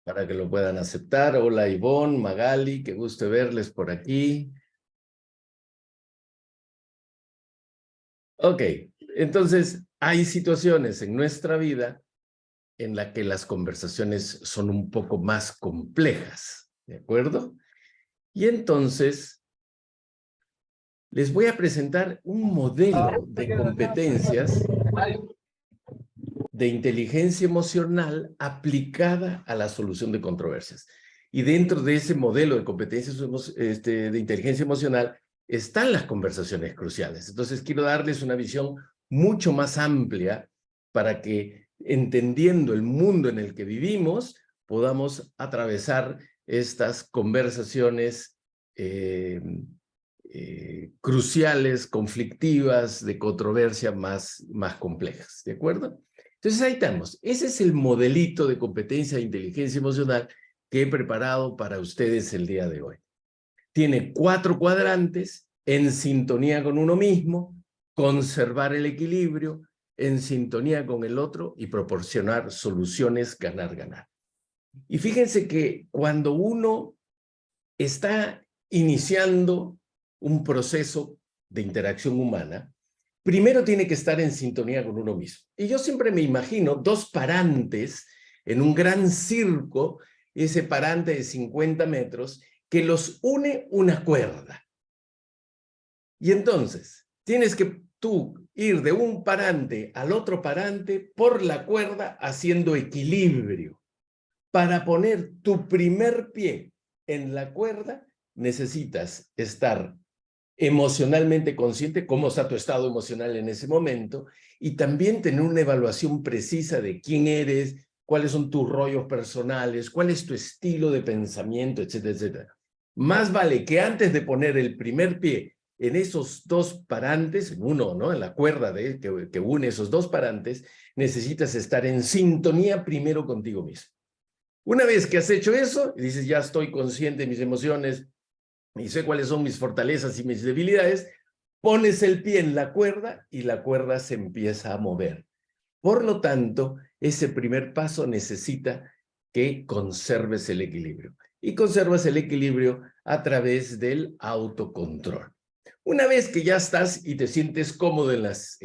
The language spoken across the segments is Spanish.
para que lo puedan aceptar. Hola Ivonne, Magali, qué gusto verles por aquí. Ok, entonces hay situaciones en nuestra vida en las que las conversaciones son un poco más complejas, ¿de acuerdo? Y entonces les voy a presentar un modelo de competencias de inteligencia emocional aplicada a la solución de controversias. Y dentro de ese modelo de competencias de inteligencia emocional están las conversaciones cruciales. Entonces quiero darles una visión mucho más amplia para que, entendiendo el mundo en el que vivimos, podamos atravesar estas conversaciones cruciales, conflictivas, de controversia más complejas. ¿De acuerdo? Entonces ahí estamos. Ese es el modelito de competencia de inteligencia emocional que he preparado para ustedes el día de hoy. Tiene 4 cuadrantes: en sintonía con uno mismo, conservar el equilibrio, en sintonía con el otro y proporcionar soluciones ganar-ganar. Y fíjense que cuando uno está iniciando un proceso de interacción humana, primero tiene que estar en sintonía con uno mismo. Y yo siempre me imagino 2 parantes en un gran circo, ese parante de 50 metros, que los une una cuerda. Y entonces, tienes que tú ir de un parante al otro parante por la cuerda haciendo equilibrio. Para poner tu primer pie en la cuerda, necesitas estar emocionalmente consciente, cómo está tu estado emocional en ese momento, y también tener una evaluación precisa de quién eres, cuáles son tus rollos personales, cuál es tu estilo de pensamiento, etcétera, etcétera. Más vale que antes de poner el primer pie en esos 2 parantes, en uno, ¿no? En la cuerda que une esos 2 parantes, necesitas estar en sintonía primero contigo mismo. Una vez que has hecho eso, y dices, ya estoy consciente de mis emociones, y sé cuáles son mis fortalezas y mis debilidades, pones el pie en la cuerda y la cuerda se empieza a mover. Por lo tanto, ese primer paso necesita que conserves el equilibrio. Y conservas el equilibrio a través del autocontrol. Una vez que ya estás y te sientes cómodo en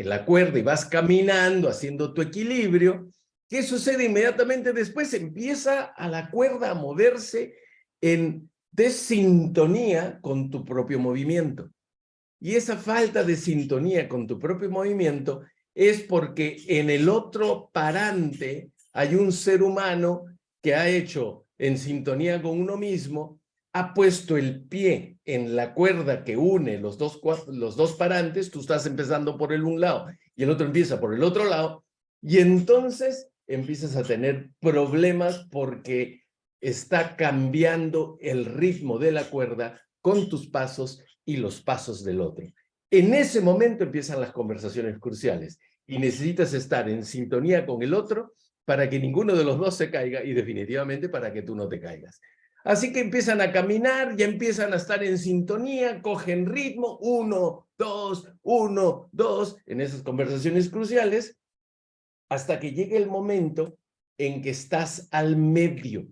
la cuerda y vas caminando, haciendo tu equilibrio, ¿qué sucede inmediatamente después? Empieza a la cuerda a moverse en desintonía con tu propio movimiento. Y esa falta de sintonía con tu propio movimiento es porque en el otro parante hay un ser humano que ha hecho en sintonía con uno mismo, ha puesto el pie en la cuerda que une los dos parantes, tú estás empezando por el un lado y el otro empieza por el otro lado, y entonces empiezas a tener problemas porque está cambiando el ritmo de la cuerda con tus pasos y los pasos del otro. En ese momento empiezan las conversaciones cruciales y necesitas estar en sintonía con el otro para que ninguno de los dos se caiga y definitivamente para que tú no te caigas. Así que empiezan a caminar, ya empiezan a estar en sintonía, cogen ritmo, 1, 2, 1, 2, en esas conversaciones cruciales, hasta que llegue el momento en que estás al medio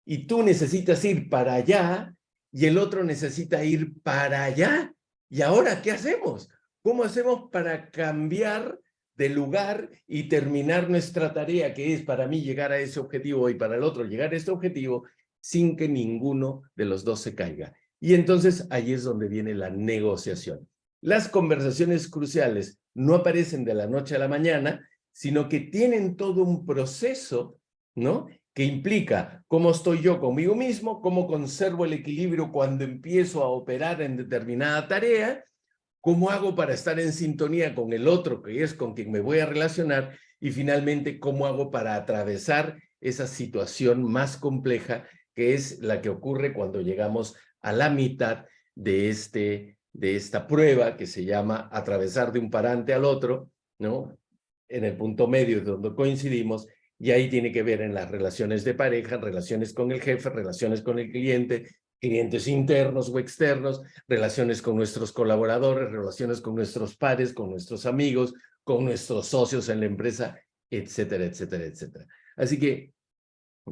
y tú necesitas ir para allá y el otro necesita ir para allá. ¿Y ahora qué hacemos? ¿Cómo hacemos para cambiar de lugar y terminar nuestra tarea, que es para mí llegar a ese objetivo y para el otro llegar a este objetivo, sin que ninguno de los dos se caiga? Y entonces ahí es donde viene la negociación. Las conversaciones cruciales no aparecen de la noche a la mañana, sino que tienen todo un proceso, ¿no?, que implica cómo estoy yo conmigo mismo, cómo conservo el equilibrio cuando empiezo a operar en determinada tarea, cómo hago para estar en sintonía con el otro, que es con quien me voy a relacionar, y finalmente cómo hago para atravesar esa situación más compleja, que es la que ocurre cuando llegamos a la mitad de esta prueba que se llama atravesar de un parante al otro, ¿no? En el punto medio donde coincidimos. Y ahí tiene que ver en las relaciones de pareja, relaciones con el jefe, relaciones con el cliente, clientes internos o externos, relaciones con nuestros colaboradores, relaciones con nuestros pares, con nuestros amigos, con nuestros socios en la empresa, etcétera, etcétera, etcétera. Así que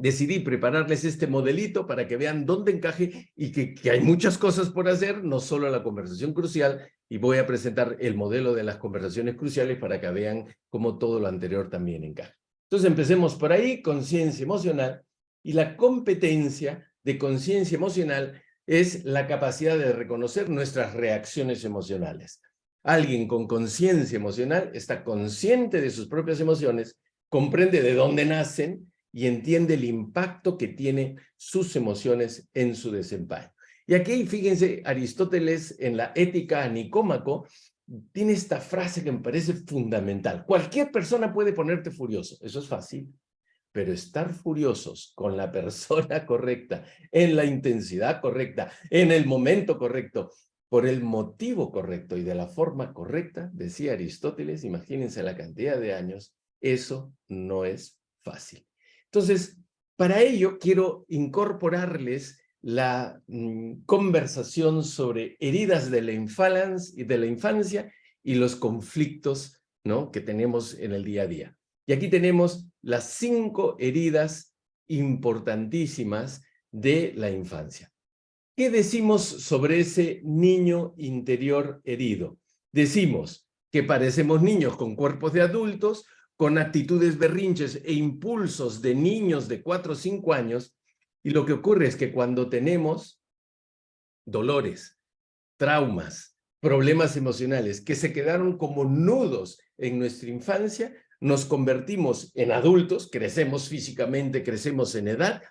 decidí prepararles este modelito para que vean dónde encaje y que hay muchas cosas por hacer, no solo la conversación crucial, y voy a presentar el modelo de las conversaciones cruciales para que vean cómo todo lo anterior también encaja. Entonces empecemos por ahí, conciencia emocional, y la competencia de conciencia emocional es la capacidad de reconocer nuestras reacciones emocionales. Alguien con conciencia emocional está consciente de sus propias emociones, comprende de dónde nacen, y entiende el impacto que tiene sus emociones en su desempeño. Y aquí, fíjense, Aristóteles en la Ética a Nicómaco tiene esta frase que me parece fundamental. Cualquier persona puede ponerte furioso, eso es fácil, pero estar furiosos con la persona correcta, en la intensidad correcta, en el momento correcto, por el motivo correcto y de la forma correcta, decía Aristóteles, imagínense la cantidad de años, eso no es fácil. Entonces, para ello quiero incorporarles la conversación sobre heridas de la infancia y los conflictos, ¿no?, que tenemos en el día a día. Y aquí tenemos las 5 heridas importantísimas de la infancia. ¿Qué decimos sobre ese niño interior herido? Decimos que parecemos niños con cuerpos de adultos, con actitudes berrinches e impulsos de niños de 4 o 5 años, y lo que ocurre es que cuando tenemos dolores, traumas, problemas emocionales que se quedaron como nudos en nuestra infancia, nos convertimos en adultos, crecemos físicamente, crecemos en edad,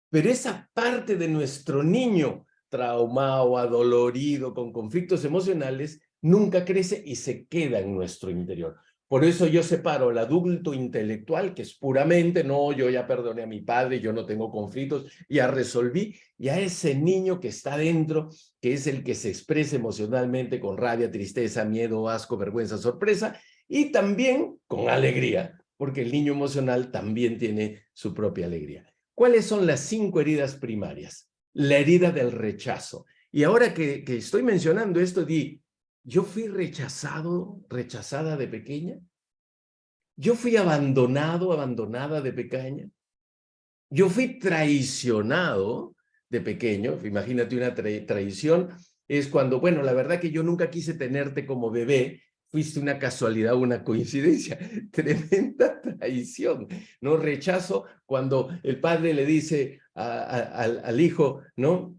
pero esa parte de nuestro niño traumado, adolorido, con conflictos emocionales, nunca crece y se queda en nuestro interior. Por eso yo separo el adulto intelectual, que es puramente, no, yo ya perdoné a mi padre, yo no tengo conflictos, ya resolví, y a ese niño que está dentro, que es el que se expresa emocionalmente con rabia, tristeza, miedo, asco, vergüenza, sorpresa, y también con alegría, porque el niño emocional también tiene su propia alegría. ¿Cuáles son las 5 heridas primarias? La herida del rechazo. Y ahora que estoy mencionando esto, ¿yo fui rechazada de pequeña? ¿Yo fui abandonada de pequeña? ¿Yo fui traicionado de pequeño? Imagínate una traición. Es cuando, bueno, la verdad que yo nunca quise tenerte como bebé, fuiste una casualidad, una coincidencia. Tremenda traición, ¿no? Rechazo cuando el padre le dice al hijo, ¿no?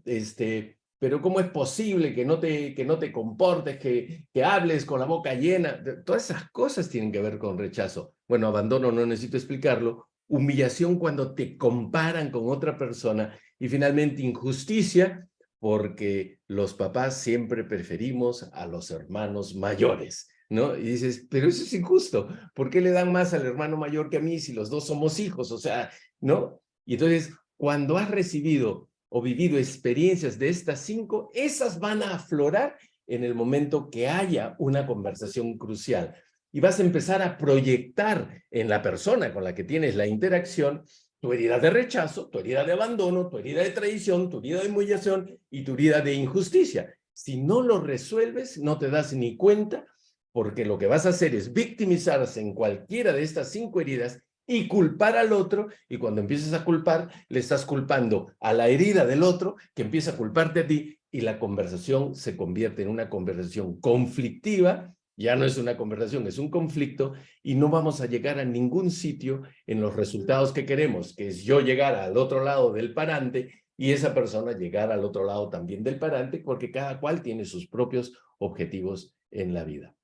Pero ¿cómo es posible que no te comportes, que hables con la boca llena? Todas esas cosas tienen que ver con rechazo. Bueno, abandono no necesito explicarlo. Humillación cuando te comparan con otra persona y finalmente injusticia porque los papás siempre preferimos a los hermanos mayores, ¿no? Y dices, pero eso es injusto, ¿por qué le dan más al hermano mayor que a mí si los dos somos hijos? O sea, ¿no? Y entonces, cuando has recibido o vivido experiencias de estas 5, esas van a aflorar en el momento que haya una conversación crucial. Y vas a empezar a proyectar en la persona con la que tienes la interacción tu herida de rechazo, tu herida de abandono, tu herida de traición, tu herida de humillación y tu herida de injusticia. Si no lo resuelves, no te das ni cuenta, porque lo que vas a hacer es victimizarse en cualquiera de estas 5 heridas y culpar al otro, y cuando empieces a culpar, le estás culpando a la herida del otro, que empieza a culparte a ti, y la conversación se convierte en una conversación conflictiva. Ya no es una conversación, es un conflicto, y no vamos a llegar a ningún sitio en los resultados que queremos, que es yo llegar al otro lado del parante y esa persona llegar al otro lado también del parante, porque cada cual tiene sus propios objetivos en la vida.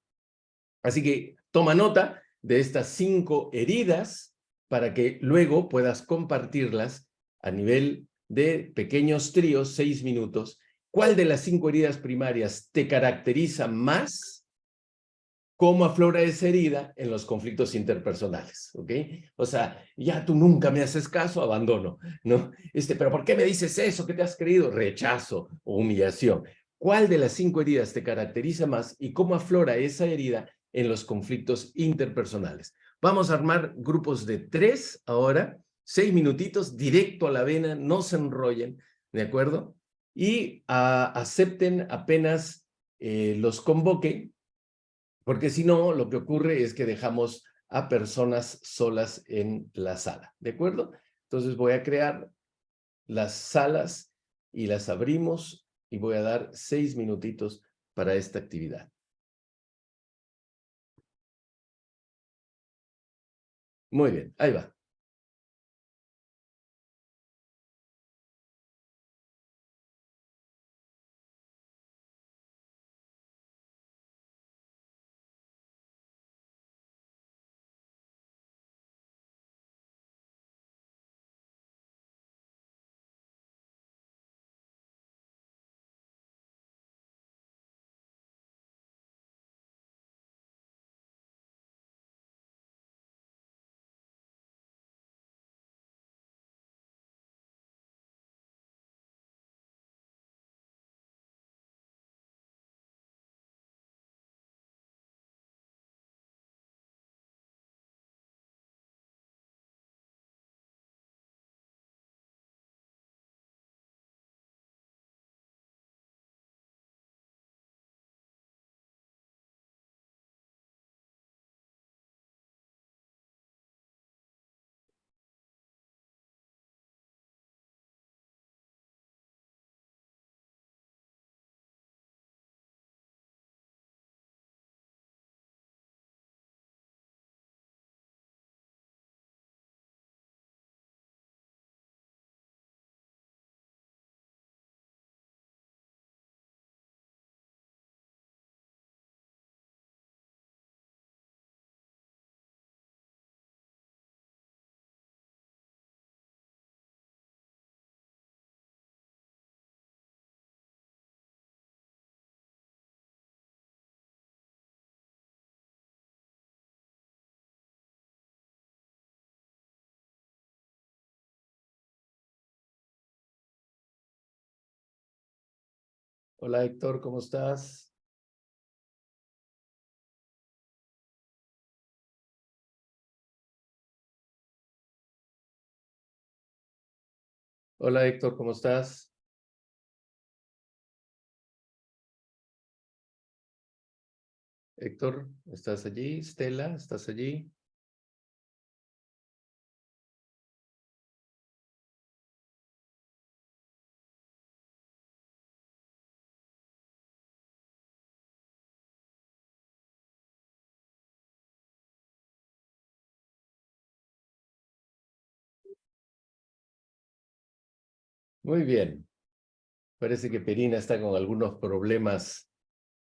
Así que toma nota de estas 5 heridas para que luego puedas compartirlas a nivel de pequeños tríos, 6 minutos. ¿Cuál de las 5 heridas primarias te caracteriza más? ¿Cómo aflora esa herida en los conflictos interpersonales? ¿Ok? O sea, ya tú nunca me haces caso, abandono, ¿no? Pero ¿por qué me dices eso? ¿Qué te has creído? Rechazo o humillación. ¿Cuál de las 5 heridas te caracteriza más y cómo aflora esa herida en los conflictos interpersonales? Vamos a armar grupos de 3 ahora, 6 minutitos, directo a la vena, no se enrollen, ¿de acuerdo? Y acepten apenas los convoque, porque si no, lo que ocurre es que dejamos a personas solas en la sala, ¿de acuerdo? Entonces voy a crear las salas y las abrimos y voy a dar 6 minutitos para esta actividad. Muy bien, ahí va. Hola Héctor, ¿cómo estás? Hola Héctor, ¿cómo estás? Héctor, ¿estás allí? Estela, ¿estás allí? Muy bien. Parece que Perina está con algunos problemas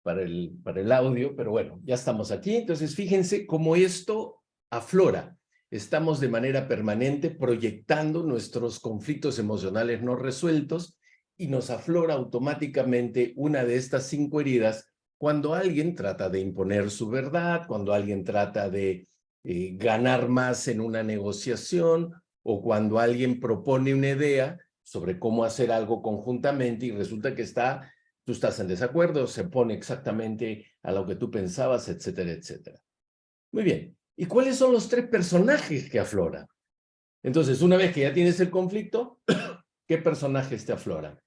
para el audio, pero bueno, ya estamos aquí. Entonces, fíjense cómo esto aflora. Estamos de manera permanente proyectando nuestros conflictos emocionales no resueltos y nos aflora automáticamente una de estas 5 heridas cuando alguien trata de imponer su verdad, cuando alguien trata de ganar más en una negociación o cuando alguien propone una idea sobre cómo hacer algo conjuntamente y resulta que tú estás en desacuerdo, se pone exactamente a lo que tú pensabas, etcétera, etcétera. Muy bien. ¿Y cuáles son los 3 personajes que afloran? Entonces, una vez que ya tienes el conflicto, ¿qué personajes te afloran?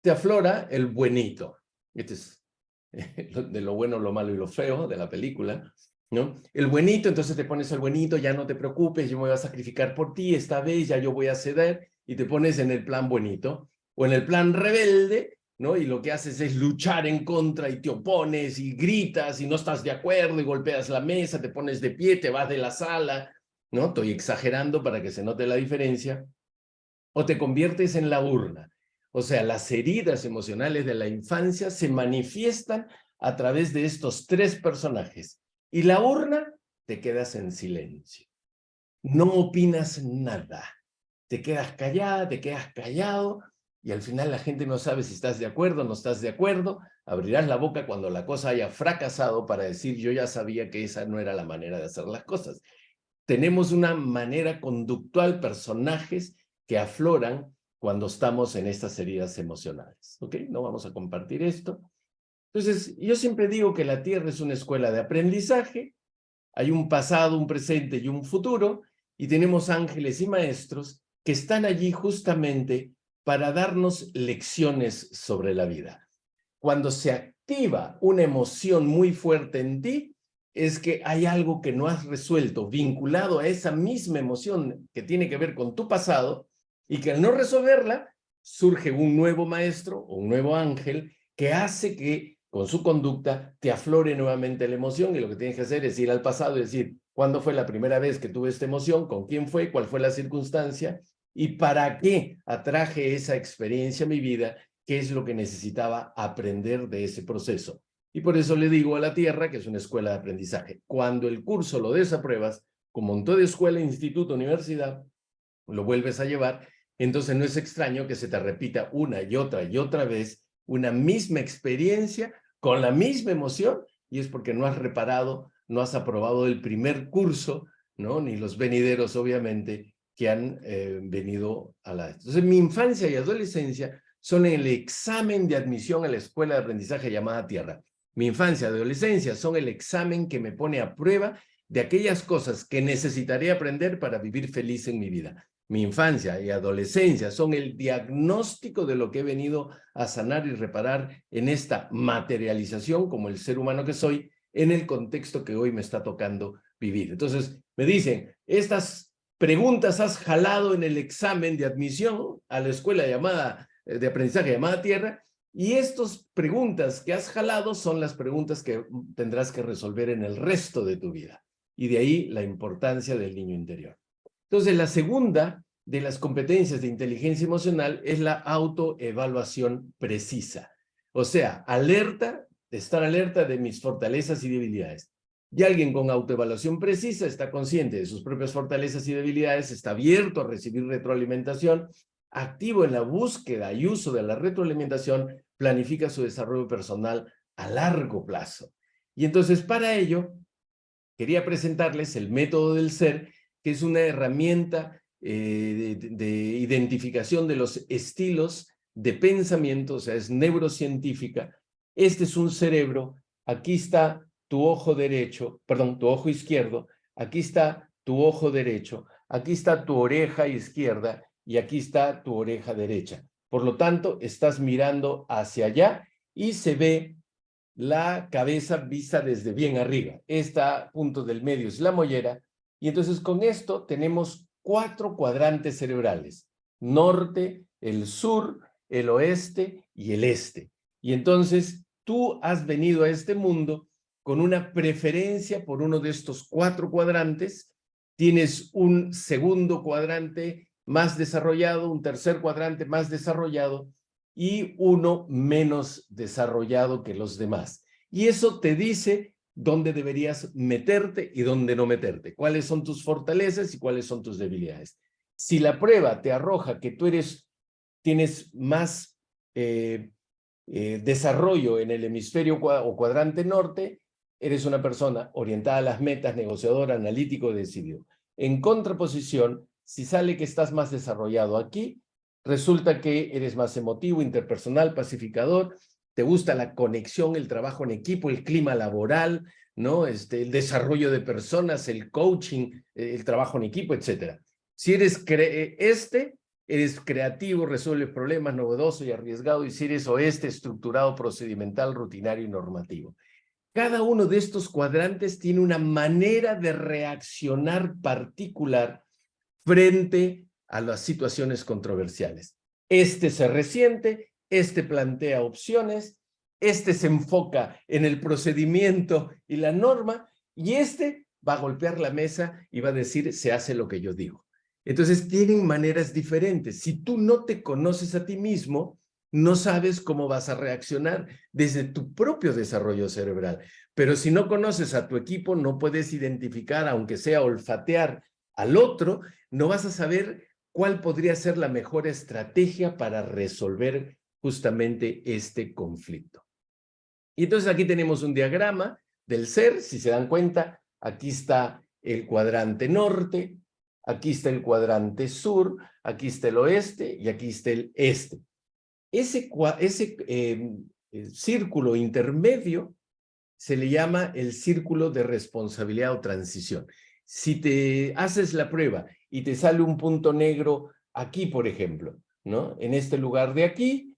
Te aflora el buenito. Este es de lo bueno, lo malo y lo feo de la película, ¿no? El buenito, entonces te pones el buenito, ya no te preocupes, yo me voy a sacrificar por ti, esta vez ya yo voy a ceder, y te pones en el plan buenito, o en el plan rebelde, ¿no? Y lo que haces es luchar en contra y te opones y gritas y no estás de acuerdo y golpeas la mesa, te pones de pie, te vas de la sala, ¿no? Estoy exagerando para que se note la diferencia. O te conviertes en la urna. O sea, las heridas emocionales de la infancia se manifiestan a través de estos 3 personajes. Y la urna, te quedas en silencio. No opinas nada. Te quedas callada, te quedas callado, y al final la gente no sabe si estás de acuerdo o no estás de acuerdo. Abrirás la boca cuando la cosa haya fracasado para decir, yo ya sabía que esa no era la manera de hacer las cosas. Tenemos una manera conductual, personajes que afloran cuando estamos en estas heridas emocionales. ¿Ok? No vamos a compartir esto. Entonces, yo siempre digo que la Tierra es una escuela de aprendizaje. Hay un pasado, un presente y un futuro, y tenemos ángeles y maestros que están allí justamente para darnos lecciones sobre la vida. Cuando se activa una emoción muy fuerte en ti, es que hay algo que no has resuelto, vinculado a esa misma emoción que tiene que ver con tu pasado, y que al no resolverla, surge un nuevo maestro o un nuevo ángel que hace que con su conducta te aflore nuevamente la emoción, y lo que tienes que hacer es ir al pasado y decir, ¿cuándo fue la primera vez que tuve esta emoción? ¿Con quién fue? ¿Cuál fue la circunstancia? ¿Y para qué atraje esa experiencia a mi vida? ¿Qué es lo que necesitaba aprender de ese proceso? Y por eso le digo a la Tierra que es una escuela de aprendizaje. Cuando el curso lo desapruebas, como en toda escuela, instituto, universidad, lo vuelves a llevar, entonces no es extraño que se te repita una y otra vez una misma experiencia con la misma emoción, y es porque no has reparado, no has aprobado el primer curso, ¿no? Ni los venideros, obviamente, que han venido a la... Entonces, mi infancia y adolescencia son el examen de admisión a la escuela de aprendizaje llamada Tierra. Mi infancia y adolescencia son el examen que me pone a prueba de aquellas cosas que necesitaré aprender para vivir feliz en mi vida. Mi infancia y adolescencia son el diagnóstico de lo que he venido a sanar y reparar en esta materialización como el ser humano que soy, en el contexto que hoy me está tocando vivir. Entonces, me dicen, estas preguntas has jalado en el examen de admisión a la escuela llamada, de aprendizaje llamada Tierra, y estas preguntas que has jalado son las preguntas que tendrás que resolver en el resto de tu vida. Y de ahí la importancia del niño interior. Entonces, la segunda de las competencias de inteligencia emocional es la autoevaluación precisa. O sea, estar alerta de mis fortalezas y debilidades. Y alguien con autoevaluación precisa está consciente de sus propias fortalezas y debilidades, está abierto a recibir retroalimentación, activo en la búsqueda y uso de la retroalimentación, planifica su desarrollo personal a largo plazo. Y entonces, para ello, quería presentarles el método del ser, que es una herramienta de identificación de los estilos de pensamiento, o sea, es neurocientífica. Este es un cerebro, aquí está tu ojo derecho, perdón, tu ojo izquierdo, aquí está tu ojo derecho, aquí está tu oreja izquierda y aquí está tu oreja derecha. Por lo tanto, estás mirando hacia allá y se ve la cabeza vista desde bien arriba. Este punto del medio es la mollera, y entonces con esto tenemos 4 cuadrantes cerebrales: norte, el sur, el oeste y el este. Y entonces tú has venido a este mundo con una preferencia por uno de estos 4 cuadrantes, tienes un segundo cuadrante más desarrollado, un tercer cuadrante más desarrollado, y uno menos desarrollado que los demás. Y eso te dice dónde deberías meterte y dónde no meterte, cuáles son tus fortalezas y cuáles son tus debilidades. Si la prueba te arroja que tú tienes más desarrollo en el hemisferio o cuadrante norte, eres una persona orientada a las metas, negociadora, analítico, decidido. En contraposición, si sale que estás más desarrollado aquí, resulta que eres más emotivo, interpersonal, pacificador, te gusta la conexión, el trabajo en equipo, el clima laboral, ¿no? El desarrollo de personas, el coaching, el trabajo en equipo, etc. Si eres eres creativo, resuelves problemas, novedoso y arriesgado, y si eres oeste, estructurado, procedimental, rutinario y normativo. Cada uno de estos cuadrantes tiene una manera de reaccionar particular frente a las situaciones controversiales. Este se resiente, este plantea opciones, este se enfoca en el procedimiento y la norma, y este va a golpear la mesa y va a decir, se hace lo que yo digo. Entonces tienen maneras diferentes. Si tú no te conoces a ti mismo, no sabes cómo vas a reaccionar desde tu propio desarrollo cerebral. Pero si no conoces a tu equipo, no puedes identificar, aunque sea olfatear al otro, no vas a saber cuál podría ser la mejor estrategia para resolver justamente este conflicto. Y entonces aquí tenemos un diagrama del ser. Si se dan cuenta, aquí está el cuadrante norte, aquí está el cuadrante sur, aquí está el oeste y aquí está el este. Ese círculo intermedio se le llama el círculo de responsabilidad o transición. Si te haces la prueba y te sale un punto negro aquí, por ejemplo, ¿no? En este lugar de aquí,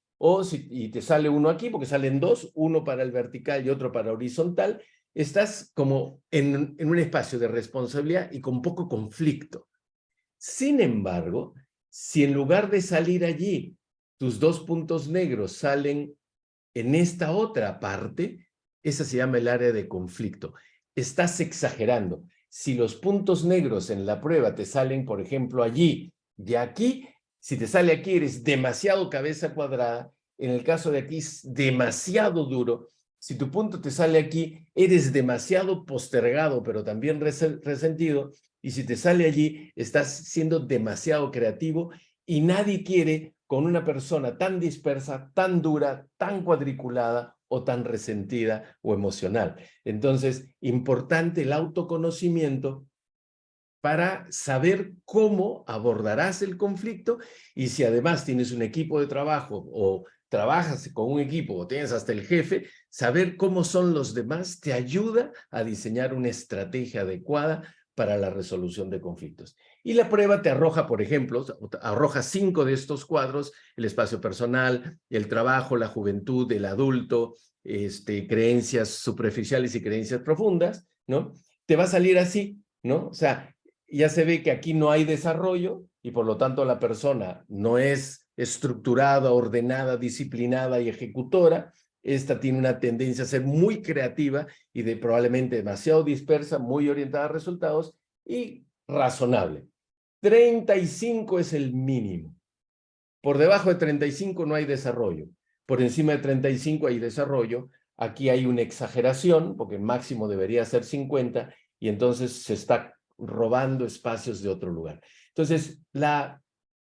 y te sale uno aquí, porque salen dos, uno para el vertical y otro para horizontal, estás como en un espacio de responsabilidad y con poco conflicto. Sin embargo, si en lugar de salir allí, tus dos puntos negros salen en esta otra parte, esa se llama el área de conflicto. Estás exagerando. Si los puntos negros en la prueba te salen, por ejemplo, allí, de aquí, si te sale aquí, eres demasiado cabeza cuadrada. En el caso de aquí, es demasiado duro. Si tu punto te sale aquí, eres demasiado postergado, pero también resentido. Y si te sale allí, estás siendo demasiado creativo y nadie quiere con una persona tan dispersa, tan dura, tan cuadriculada o tan resentida o emocional. Entonces, importante el autoconocimiento para saber cómo abordarás el conflicto y si además tienes un equipo de trabajo o trabajas con un equipo o tienes hasta el jefe, saber cómo son los demás te ayuda a diseñar una estrategia adecuada para la resolución de conflictos. Y la prueba te arroja, por ejemplo, arroja 5 de estos cuadros: el espacio personal, el trabajo, la juventud, el adulto, creencias superficiales y creencias profundas, ¿no? Te va a salir así, ¿no? O sea, ya se ve que aquí no hay desarrollo y por lo tanto la persona no es estructurada, ordenada, disciplinada y ejecutora. Esta tiene una tendencia a ser muy creativa y probablemente demasiado dispersa, muy orientada a resultados y razonable. 35 es el mínimo. Por debajo de 35 no hay desarrollo. Por encima de 35 hay desarrollo. Aquí hay una exageración, porque el máximo debería ser 50, y entonces se está robando espacios de otro lugar. Entonces, la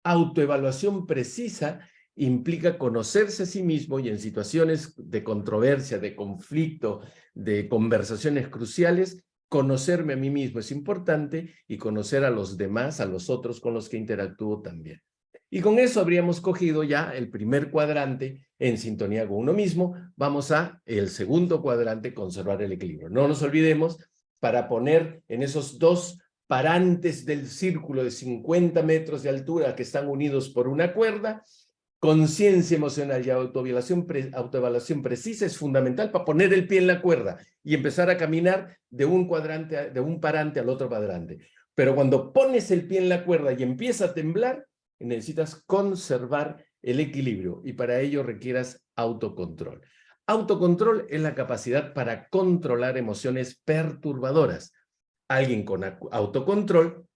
autoevaluación precisa implica conocerse a sí mismo y en situaciones de controversia, de conflicto, de conversaciones cruciales, conocerme a mí mismo es importante y conocer a los demás, a los otros con los que interactúo también. Y con eso habríamos cogido ya el primer cuadrante en sintonía con uno mismo. Vamos a el segundo cuadrante, conservar el equilibrio. No nos olvidemos, para poner en esos dos parantes del círculo de 50 metros de altura que están unidos por una cuerda, conciencia emocional y autoevaluación precisa es fundamental para poner el pie en la cuerda y empezar a caminar de un parante al otro cuadrante. Pero cuando pones el pie en la cuerda y empieza a temblar, necesitas conservar el equilibrio y para ello requieras autocontrol. Autocontrol es la capacidad para controlar emociones perturbadoras. Alguien con autocontrol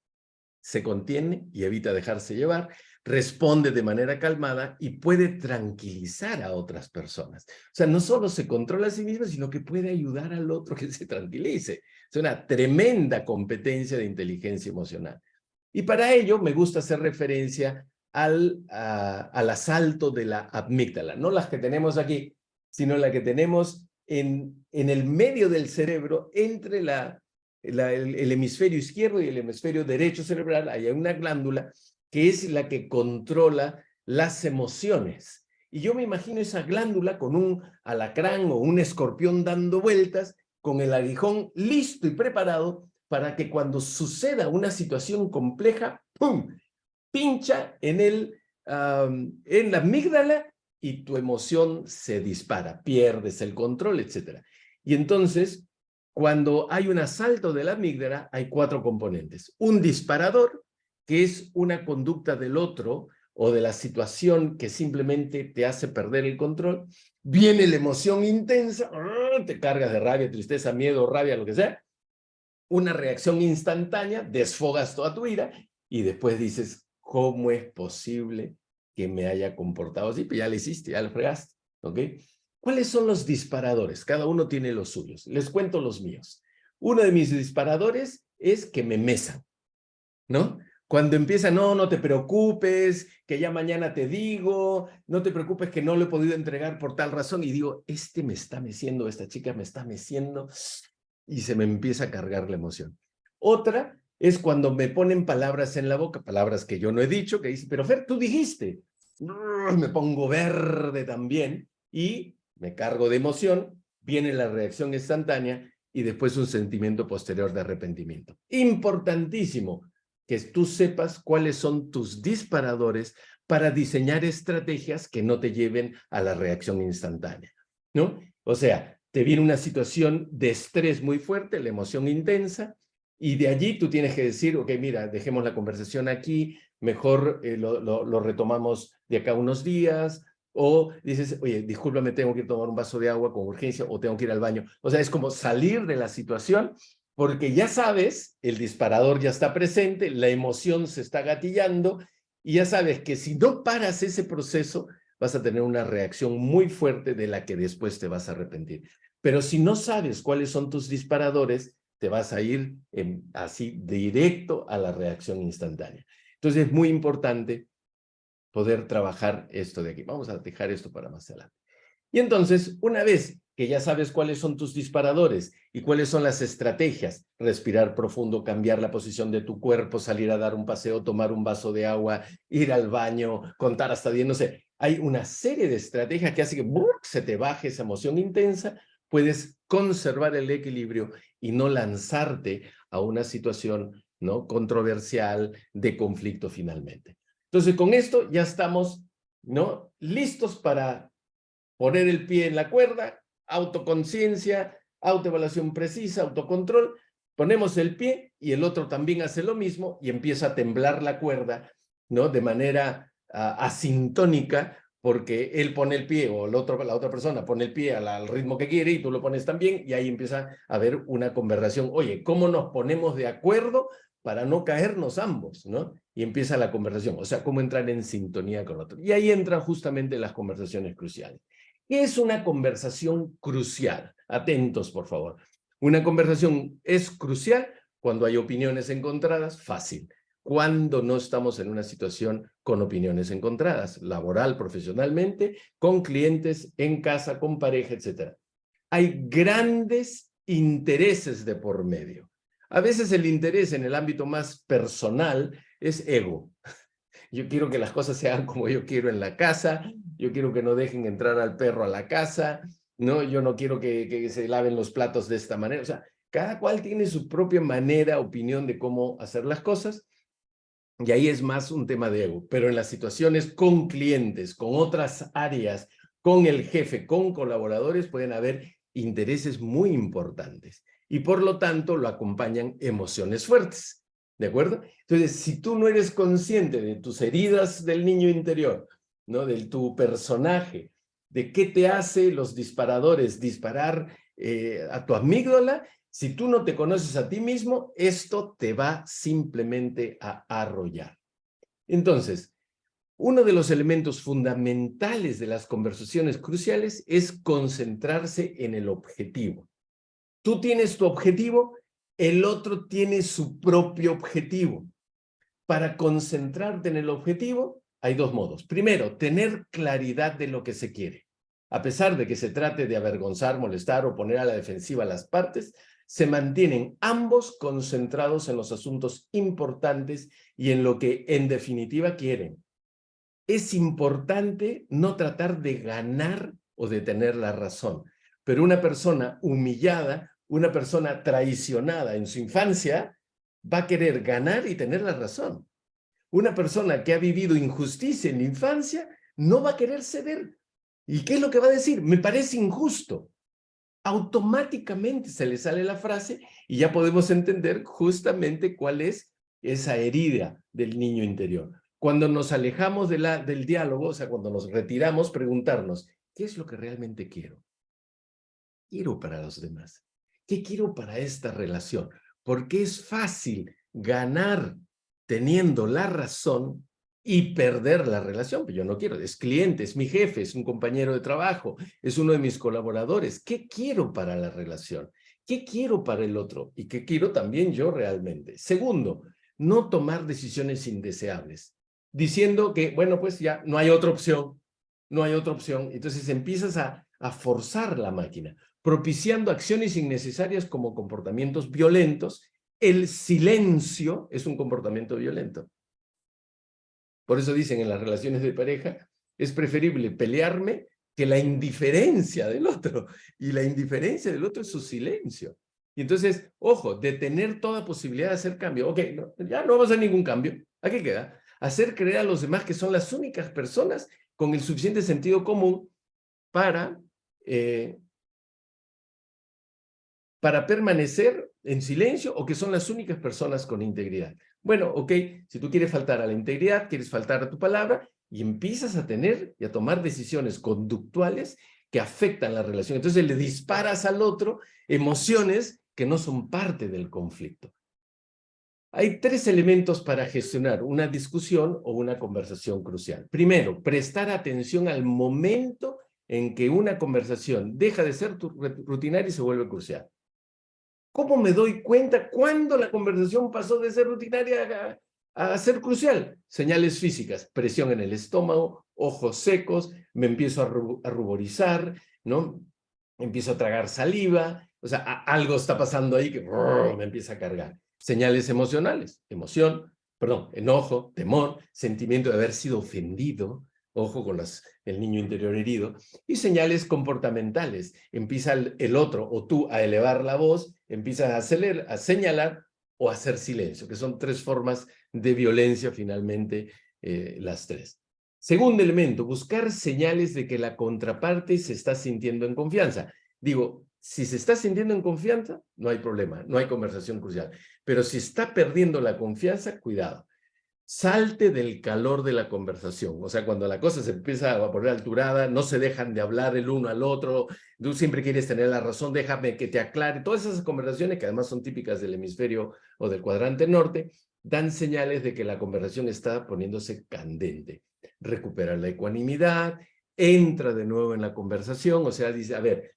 se contiene y evita dejarse llevar, responde de manera calmada y puede tranquilizar a otras personas. O sea, no solo se controla a sí mismo, sino que puede ayudar al otro que se tranquilice. Es una tremenda competencia de inteligencia emocional. Y para ello me gusta hacer referencia al asalto de la amígdala, no las que tenemos aquí, sino la que tenemos en el medio del cerebro, entre el hemisferio izquierdo y el hemisferio derecho cerebral. Hay una glándula que es la que controla las emociones. Y yo me imagino esa glándula con un alacrán o un escorpión dando vueltas, con el aguijón listo y preparado para que cuando suceda una situación compleja, ¡pum!, pincha en la amígdala y tu emoción se dispara, pierdes el control, etc. Y entonces, cuando hay un asalto de la amígdala, hay 4 componentes. Un disparador, que es una conducta del otro o de la situación que simplemente te hace perder el control. Viene la emoción intensa, te cargas de rabia, tristeza, miedo, rabia, lo que sea. Una reacción instantánea, desfogas toda tu ira y después dices, ¿cómo es posible que me haya comportado así? Pues ya lo hiciste, ya lo fregaste, ¿ok? ¿Cuáles son los disparadores? Cada uno tiene los suyos. Les cuento los míos. Uno de mis disparadores es que me mesan, ¿no? Cuando empieza, no te preocupes, que ya mañana te digo, no te preocupes que no lo he podido entregar por tal razón, y digo, me está meciendo, esta chica me está meciendo, y se me empieza a cargar la emoción. Otra es cuando me ponen palabras en la boca, palabras que yo no he dicho, que dicen, pero Fer, tú dijiste. Me pongo verde también y me cargo de emoción, viene la reacción instantánea y después un sentimiento posterior de arrepentimiento. Importantísimo que tú sepas cuáles son tus disparadores para diseñar estrategias que no te lleven a la reacción instantánea, ¿no? O sea, te viene una situación de estrés muy fuerte, la emoción intensa, y de allí tú tienes que decir, ok, mira, dejemos la conversación aquí, mejor lo retomamos de acá a unos días, o dices, oye, discúlpame, tengo que ir a tomar un vaso de agua con urgencia, o tengo que ir al baño. O sea, es como salir de la situación, porque ya sabes, el disparador ya está presente, la emoción se está gatillando, y ya sabes que si no paras ese proceso, vas a tener una reacción muy fuerte de la que después te vas a arrepentir. Pero si no sabes cuáles son tus disparadores, te vas a ir así directo a la reacción instantánea. Entonces es muy importante poder trabajar esto de aquí. Vamos a dejar esto para más adelante. Y entonces, una vez que ya sabes cuáles son tus disparadores y cuáles son las estrategias, respirar profundo, cambiar la posición de tu cuerpo, salir a dar un paseo, tomar un vaso de agua, ir al baño, contar hasta 10, no sé, hay una serie de estrategias que hace que se te baje esa emoción intensa, puedes conservar el equilibrio y no lanzarte a una situación, ¿no?, controversial, de conflicto finalmente. Entonces, con esto ya estamos, ¿no?, listos para poner el pie en la cuerda, autoconciencia, autoevaluación precisa, autocontrol, ponemos el pie y el otro también hace lo mismo y empieza a temblar la cuerda, ¿no?, de manera asintónica, porque él pone el pie o la otra persona pone el pie al ritmo que quiere y tú lo pones también, y ahí empieza a haber una conversación. Oye, ¿cómo nos ponemos de acuerdo para no caernos ambos, ¿no? Y empieza la conversación, o sea, cómo entrar en sintonía con otro. Y ahí entran justamente las conversaciones cruciales. ¿Qué es una conversación crucial? Atentos, por favor. Una conversación es crucial cuando hay opiniones encontradas, fácil. Cuando no estamos en una situación con opiniones encontradas, laboral, profesionalmente, con clientes, en casa, con pareja, etc. Hay grandes intereses de por medio. A veces el interés en el ámbito más personal es ego. Yo quiero que las cosas se hagan como yo quiero en la casa, yo quiero que no dejen entrar al perro a la casa, ¿no? Yo no quiero que se laven los platos de esta manera. O sea, cada cual tiene su propia manera, opinión de cómo hacer las cosas, y ahí es más un tema de ego. Pero en las situaciones con clientes, con otras áreas, con el jefe, con colaboradores, pueden haber intereses muy importantes. Y por lo tanto, lo acompañan emociones fuertes. ¿De acuerdo? Entonces, si tú no eres consciente de tus heridas del niño interior, ¿no?, de tu personaje, de qué te hace los disparadores disparar a tu amígdala, si tú no te conoces a ti mismo, esto te va simplemente a arrollar. Entonces, uno de los elementos fundamentales de las conversaciones cruciales es concentrarse en el objetivo. Tú tienes tu objetivo, el otro tiene su propio objetivo. Para concentrarte en el objetivo, hay dos modos. Primero, tener claridad de lo que se quiere. A pesar de que se trate de avergonzar, molestar o poner a la defensiva a las partes, se mantienen ambos concentrados en los asuntos importantes y en lo que en definitiva quieren. Es importante no tratar de ganar o de tener la razón, pero una persona humillada, una persona traicionada en su infancia, va a querer ganar y tener la razón. Una persona que ha vivido injusticia en la infancia no va a querer ceder. ¿Y qué es lo que va a decir? Me parece injusto. Automáticamente se le sale la frase y ya podemos entender justamente cuál es esa herida del niño interior. Cuando nos alejamos del diálogo, o sea, cuando nos retiramos, preguntarnos, ¿qué es lo que realmente quiero? Quiero para los demás. ¿Qué quiero para esta relación? Porque es fácil ganar teniendo la razón y perder la relación. Pero yo no quiero, es cliente, es mi jefe, es un compañero de trabajo, es uno de mis colaboradores. ¿Qué quiero para la relación? ¿Qué quiero para el otro? ¿Y qué quiero también yo realmente? Segundo, no tomar decisiones indeseables, diciendo que, bueno, pues ya no hay otra opción, no hay otra opción. Entonces empiezas a forzar la máquina, propiciando acciones innecesarias como comportamientos violentos. El silencio es un comportamiento violento. Por eso dicen en las relaciones de pareja, es preferible pelearme que la indiferencia del otro. Y la indiferencia del otro es su silencio. Y entonces, ojo, detener toda posibilidad de hacer cambio. Ok, no, ya no vamos a hacer ningún cambio. Aquí queda. Hacer creer a los demás que son las únicas personas con el suficiente sentido común para para permanecer en silencio o que son las únicas personas con integridad. Bueno, ok, si tú quieres faltar a la integridad, quieres faltar a tu palabra y empiezas a tener y a tomar decisiones conductuales que afectan la relación. Entonces le disparas al otro emociones que no son parte del conflicto. Hay 3 elementos para gestionar una discusión o una conversación crucial. Primero, prestar atención al momento en que una conversación deja de ser rutinaria y se vuelve crucial. ¿Cómo me doy cuenta cuándo la conversación pasó de ser rutinaria a ser crucial? Señales físicas, presión en el estómago, ojos secos, me empiezo a ruborizar, ¿no? Empiezo a tragar saliva, o sea, algo está pasando ahí que me empieza a cargar. Señales emocionales, enojo, temor, sentimiento de haber sido ofendido, ojo con el niño interior herido, y señales comportamentales. Empieza el otro o tú a elevar la voz, empiezas a señalar o a hacer silencio, que son 3 formas de violencia finalmente, las 3. Segundo elemento, buscar señales de que la contraparte se está sintiendo en confianza. Digo, si se está sintiendo en confianza, no hay problema, no hay conversación crucial. Pero si está perdiendo la confianza, cuidado. Salte del calor de la conversación. O sea, cuando la cosa se empieza a poner alturada, no se dejan de hablar el uno al otro, tú siempre quieres tener la razón, déjame que te aclare. Todas esas conversaciones, que además son típicas del hemisferio o del cuadrante norte, dan señales de que la conversación está poniéndose candente. Recupera la ecuanimidad, entra de nuevo en la conversación, o sea, dice, a ver,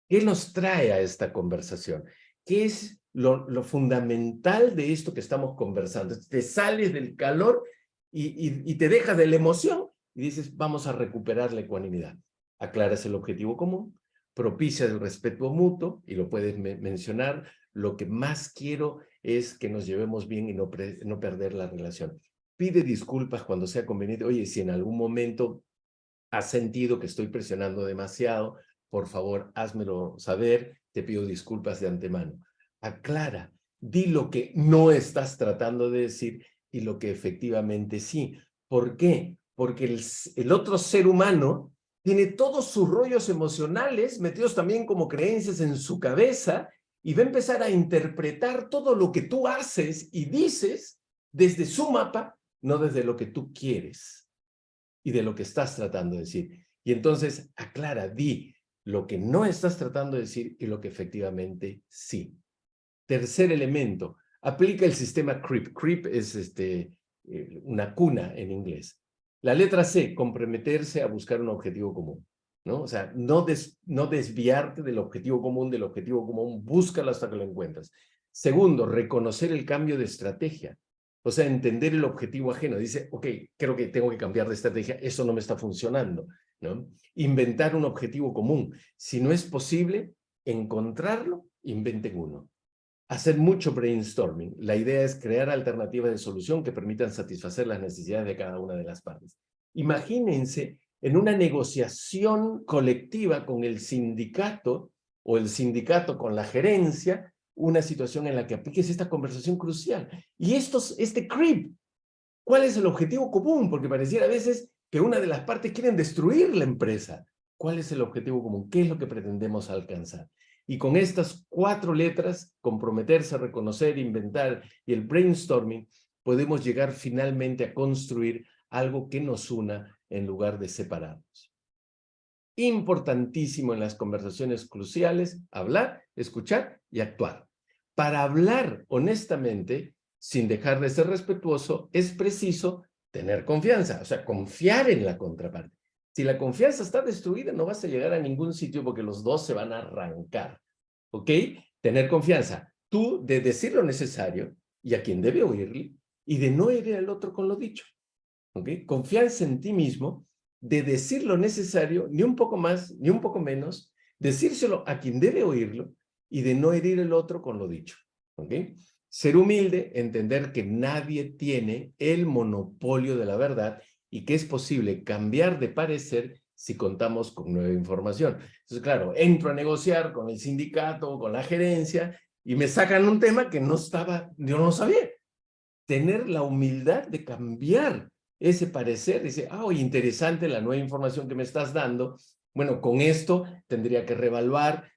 ¿qué nos trae a esta conversación? ¿Qué es lo fundamental de esto que estamos conversando? Te sales del calor y te dejas de la emoción y dices, vamos a recuperar la ecuanimidad. Aclaras el objetivo común, propicias el respeto mutuo, y lo puedes mencionar, lo que más quiero es que nos llevemos bien y no perder la relación. Pide disculpas cuando sea conveniente. Oye, si en algún momento has sentido que estoy presionando demasiado, por favor, házmelo saber, te pido disculpas de antemano. Aclara, di lo que no estás tratando de decir y lo que efectivamente sí. ¿Por qué? Porque el otro ser humano tiene todos sus rollos emocionales metidos también como creencias en su cabeza y va a empezar a interpretar todo lo que tú haces y dices desde su mapa, no desde lo que tú quieres y de lo que estás tratando de decir. Y entonces aclara, di lo que no estás tratando de decir y lo que efectivamente sí. Tercer elemento, aplica el sistema CREEP. CREEP es una cuna en inglés. La letra C, comprometerse a buscar un objetivo común, ¿no? O sea, no desviarte del objetivo común, búscalo hasta que lo encuentres. Segundo, reconocer el cambio de estrategia. O sea, entender el objetivo ajeno. Dice, ok, creo que tengo que cambiar de estrategia, eso no me está funcionando, ¿no? Inventar un objetivo común. Si no es posible encontrarlo, inventen uno. Hacer mucho brainstorming. La idea es crear alternativas de solución que permitan satisfacer las necesidades de cada una de las partes. Imagínense en una negociación colectiva con el sindicato o el sindicato con la gerencia, una situación en la que apliques esta conversación crucial. Y este CREEP, ¿cuál es el objetivo común? Porque pareciera a veces que una de las partes quieren destruir la empresa. ¿Cuál es el objetivo común? ¿Qué es lo que pretendemos alcanzar? Y con estas 4 letras, comprometerse, reconocer, inventar y el brainstorming, podemos llegar finalmente a construir algo que nos una en lugar de separarnos. Importantísimo en las conversaciones cruciales, hablar, escuchar y actuar. Para hablar honestamente, sin dejar de ser respetuoso, es preciso tener confianza, o sea, confiar en la contraparte. Si la confianza está destruida, no vas a llegar a ningún sitio porque los dos se van a arrancar, ¿ok? Tener confianza, tú de decir lo necesario y a quien debe oírle, y de no herir al otro con lo dicho, ¿ok? Confianza en ti mismo, de decir lo necesario, ni un poco más, ni un poco menos, decírselo a quien debe oírlo y de no herir al otro con lo dicho, ¿ok? Ser humilde, entender que nadie tiene el monopolio de la verdad y que es posible cambiar de parecer si contamos con nueva información. Entonces, claro, entro a negociar con el sindicato, con la gerencia, y me sacan un tema que yo no sabía. Tener la humildad de cambiar ese parecer, dice, oye, interesante la nueva información que me estás dando, Bueno, con esto tendría que reevaluar,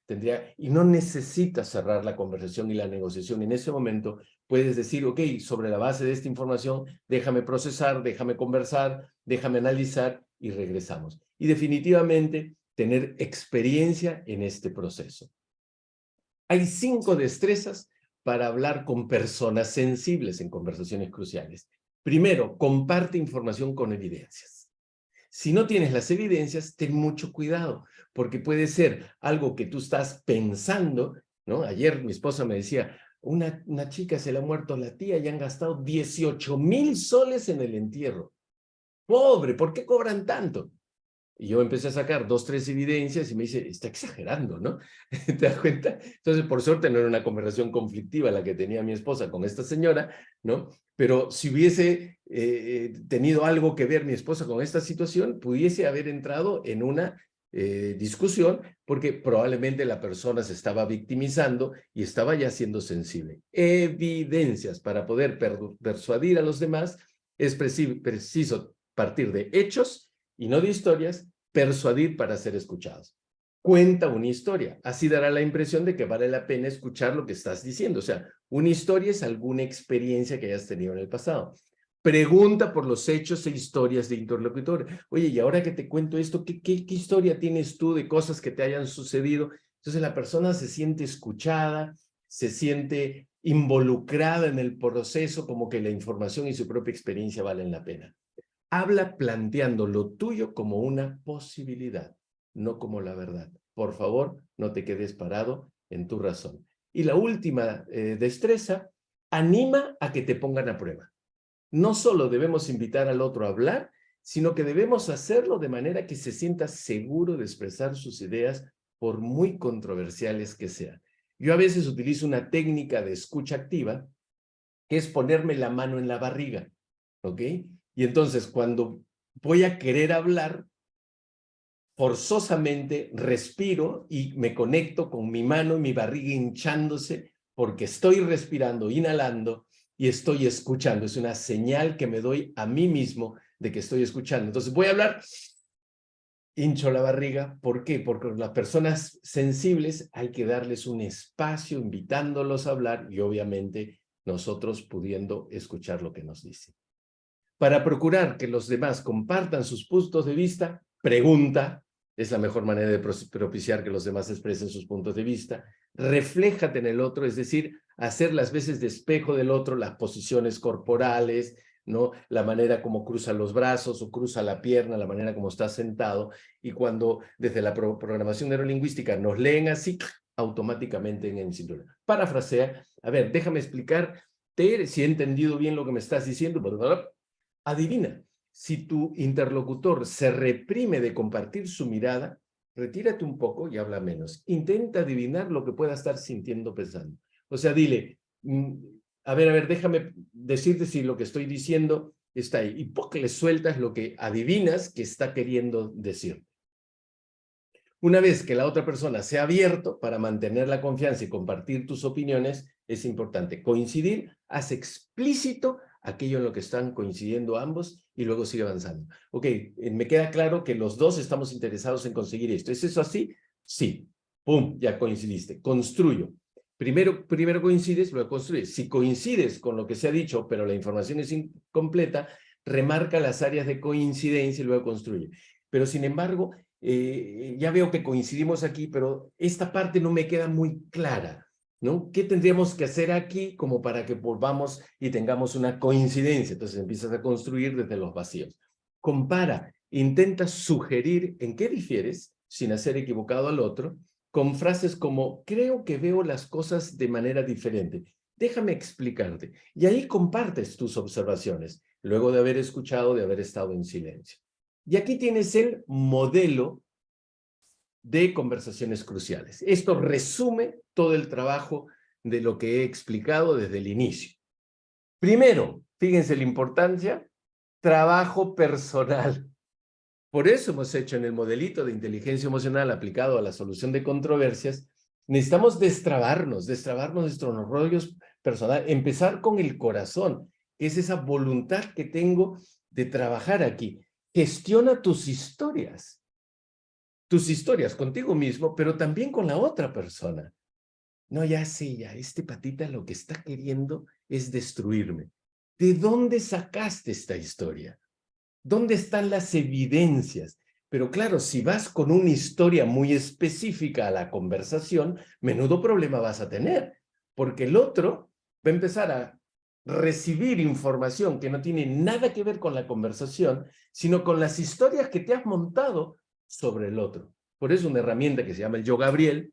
y no necesitas cerrar la conversación y la negociación. En ese momento puedes decir, ok, sobre la base de esta información, déjame procesar, déjame conversar, déjame analizar y regresamos. Y definitivamente tener experiencia en este proceso. Hay 5 destrezas para hablar con personas sensibles en conversaciones cruciales. Primero, comparte información con evidencias. Si no tienes las evidencias, ten mucho cuidado, porque puede ser algo que tú estás pensando, ¿no? Ayer mi esposa me decía, una chica se le ha muerto la tía y han gastado 18,000 soles en el entierro. Pobre, ¿por qué cobran tanto? Y yo empecé a sacar 2, 3 evidencias y me dice, está exagerando, ¿no? ¿Te das cuenta? Entonces, por suerte, no era una conversación conflictiva la que tenía mi esposa con esta señora, ¿no? Pero si hubiese tenido algo que ver mi esposa con esta situación, pudiese haber entrado en una discusión porque probablemente la persona se estaba victimizando y estaba ya siendo sensible. Evidencias para poder persuadir a los demás es preciso partir de hechos y no de historias, persuadir para ser escuchados. Cuenta una historia, así dará la impresión de que vale la pena escuchar lo que estás diciendo. O sea, una historia es alguna experiencia que hayas tenido en el pasado. Pregunta por los hechos e historias de interlocutor. Oye, y ahora que te cuento esto, ¿qué historia tienes tú de cosas que te hayan sucedido? Entonces la persona se siente escuchada, se siente involucrada en el proceso, como que la información y su propia experiencia valen la pena. Habla planteando lo tuyo como una posibilidad, no como la verdad. Por favor, no te quedes parado en tu razón. Y la última destreza, anima a que te pongan a prueba. No solo debemos invitar al otro a hablar, sino que debemos hacerlo de manera que se sienta seguro de expresar sus ideas, por muy controversiales que sean. Yo a veces utilizo una técnica de escucha activa, que es ponerme la mano en la barriga, ¿ok? Y entonces cuando voy a querer hablar, forzosamente respiro y me conecto con mi mano y mi barriga hinchándose porque estoy respirando, inhalando y estoy escuchando. Es una señal que me doy a mí mismo de que estoy escuchando. Entonces voy a hablar, hincho la barriga. ¿Por qué? Porque las personas sensibles hay que darles un espacio, invitándolos a hablar y obviamente nosotros pudiendo escuchar lo que nos dicen. Para procurar que los demás compartan sus puntos de vista, pregunta, es la mejor manera de propiciar que los demás expresen sus puntos de vista. Refléjate en el otro, es decir, hacer las veces de espejo del otro, las posiciones corporales, ¿no? La manera como cruza los brazos o cruza la pierna, la manera como está sentado. Y cuando desde la programación neurolingüística nos leen así, automáticamente en el cinturón. Parafrasea, a ver, déjame explicarte si he entendido bien lo que me estás diciendo. Adivina, si tu interlocutor se reprime de compartir su mirada, retírate un poco y habla menos. Intenta adivinar lo que pueda estar sintiendo, pensando. O sea, dile, a ver, déjame decirte si lo que estoy diciendo está ahí. Y porque le sueltas lo que adivinas que está queriendo decir. Una vez que la otra persona se ha abierto para mantener la confianza y compartir tus opiniones, es importante coincidir, haz explícito aquello en lo que están coincidiendo ambos y luego sigue avanzando. Ok, me queda claro que los dos estamos interesados en conseguir esto. ¿Es eso así? Sí. Pum, ya coincidiste. Construyo. Primero coincides, luego construyes. Si coincides con lo que se ha dicho, pero la información es incompleta, remarca las áreas de coincidencia y luego construye. Pero sin embargo, ya veo que coincidimos aquí, pero esta parte no me queda muy clara, ¿no? ¿Qué tendríamos que hacer aquí como para que volvamos y tengamos una coincidencia? Entonces empiezas a construir desde los vacíos. Compara, intenta sugerir en qué difieres, sin hacer equivocado al otro, con frases como, creo que veo las cosas de manera diferente. Déjame explicarte. Y ahí compartes tus observaciones, luego de haber escuchado, de haber estado en silencio. Y aquí tienes el modelo de conversaciones cruciales. Esto resume todo el trabajo de lo que he explicado desde el inicio. Primero, fíjense la importancia, trabajo personal. Por eso hemos hecho en el modelito de inteligencia emocional aplicado a la solución de controversias, necesitamos destrabarnos nuestros rollos personales, empezar con el corazón, que es esa voluntad que tengo de trabajar aquí. Gestiona tus historias. tus historias contigo mismo, pero también con la otra persona. No, ya sé, ya, este patita lo que está queriendo es destruirme. ¿De dónde sacaste esta historia? ¿Dónde están las evidencias? Pero claro, si vas con una historia muy específica a la conversación, menudo problema vas a tener, porque el otro va a empezar a recibir información que no tiene nada que ver con la conversación, sino con las historias que te has montado sobre el otro. Por eso una herramienta que se llama el Yo Gabriel,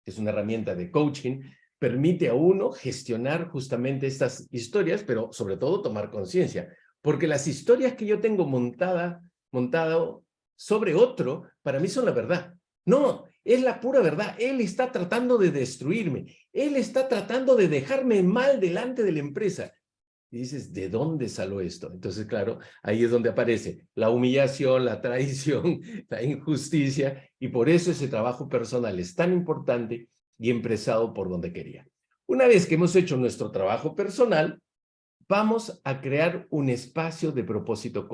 que es una herramienta de coaching, permite a uno gestionar justamente estas historias, pero sobre todo tomar conciencia. Porque las historias que yo tengo montado sobre otro, para mí son la verdad. No, es la pura verdad. Él está tratando de destruirme. Él está tratando de dejarme mal delante de la empresa. Y dices, ¿de dónde salió esto? Entonces, claro, ahí es donde aparece la humillación, la traición, la injusticia, y por eso ese trabajo personal es tan importante y empezado por donde quería. Una vez que hemos hecho nuestro trabajo personal, vamos a crear un espacio de propósito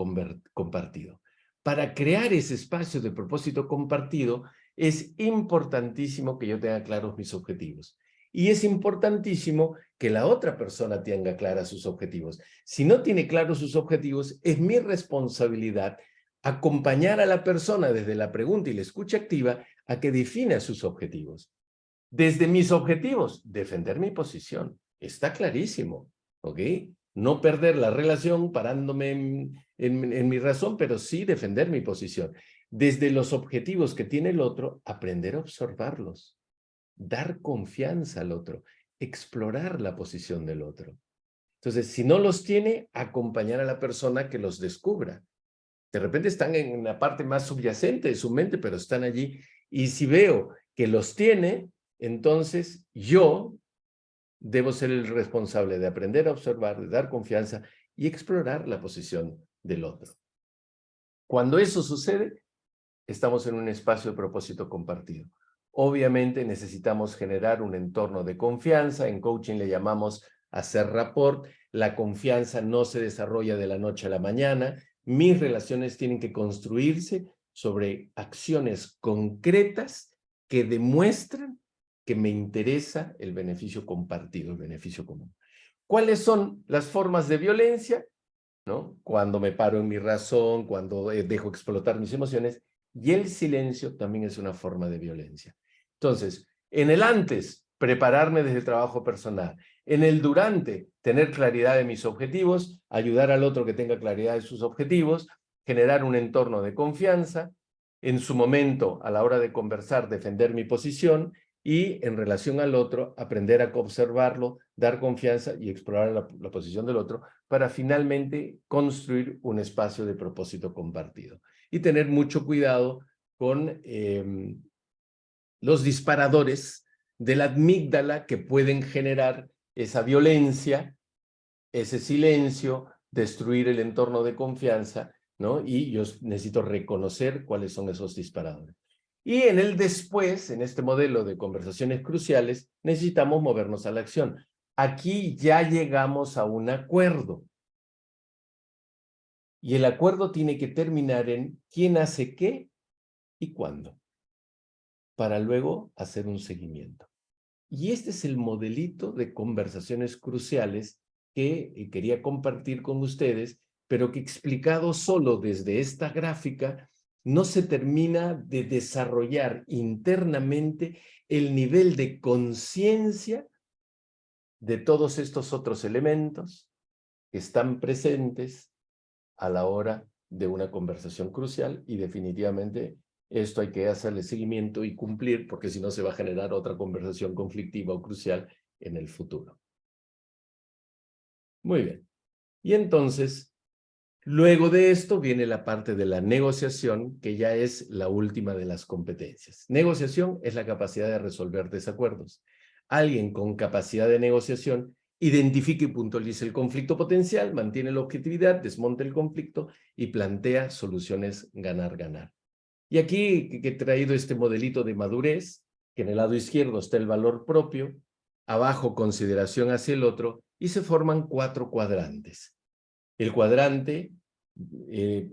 compartido. Para crear ese espacio de propósito compartido, es importantísimo que yo tenga claros mis objetivos. Y es importantísimo que la otra persona tenga claros sus objetivos. Si no tiene claros sus objetivos, es mi responsabilidad acompañar a la persona desde la pregunta y la escucha activa a que defina sus objetivos. Desde mis objetivos, defender mi posición. Está clarísimo, ¿ok? No perder la relación parándome en mi razón, pero sí defender mi posición. Desde los objetivos que tiene el otro, aprender a observarlos, dar confianza al otro, explorar la posición del otro. Entonces, si no los tiene, acompañar a la persona que los descubra. De repente están en la parte más subyacente de su mente, pero están allí. Y si veo que los tiene, entonces yo debo ser el responsable de aprender a observar, de dar confianza y explorar la posición del otro. Cuando eso sucede, estamos en un espacio de propósito compartido. Obviamente necesitamos generar un entorno de confianza. En coaching le llamamos hacer rapport. La confianza no se desarrolla de la noche a la mañana. Mis relaciones tienen que construirse sobre acciones concretas que demuestran que me interesa el beneficio compartido, el beneficio común. ¿Cuáles son las formas de violencia? ¿No? Cuando me paro en mi razón, cuando dejo explotar mis emociones, y el silencio también es una forma de violencia. Entonces, en el antes, prepararme desde el trabajo personal. En el durante, tener claridad de mis objetivos, ayudar al otro que tenga claridad de sus objetivos, generar un entorno de confianza, en su momento, a la hora de conversar, defender mi posición, y en relación al otro, aprender a observarlo, dar confianza y explorar la posición del otro para finalmente construir un espacio de propósito compartido. Y tener mucho cuidado con los disparadores de la amígdala que pueden generar esa violencia, ese silencio, destruir el entorno de confianza, ¿no? Y yo necesito reconocer cuáles son esos disparadores. Y en el después, en este modelo de conversaciones cruciales, necesitamos movernos a la acción. Aquí ya llegamos a un acuerdo. Y el acuerdo tiene que terminar en quién hace qué y cuándo, para luego hacer un seguimiento. Y este es el modelito de conversaciones cruciales que quería compartir con ustedes, pero que explicado solo desde esta gráfica, no se termina de desarrollar internamente el nivel de conciencia de todos estos otros elementos que están presentes a la hora de una conversación crucial, y definitivamente esto hay que hacerle seguimiento y cumplir, porque si no se va a generar otra conversación conflictiva o crucial en el futuro. Muy bien. Y entonces, luego de esto viene la parte de la negociación, que ya es la última de las competencias. Negociación es la capacidad de resolver desacuerdos. Alguien con capacidad de negociación identifica y puntualiza el conflicto potencial, mantiene la objetividad, desmonta el conflicto y plantea soluciones ganar-ganar. Y aquí que he traído este modelito de madurez, que en el lado izquierdo está el valor propio, abajo consideración hacia el otro, y se forman 4 cuadrantes. El cuadrante,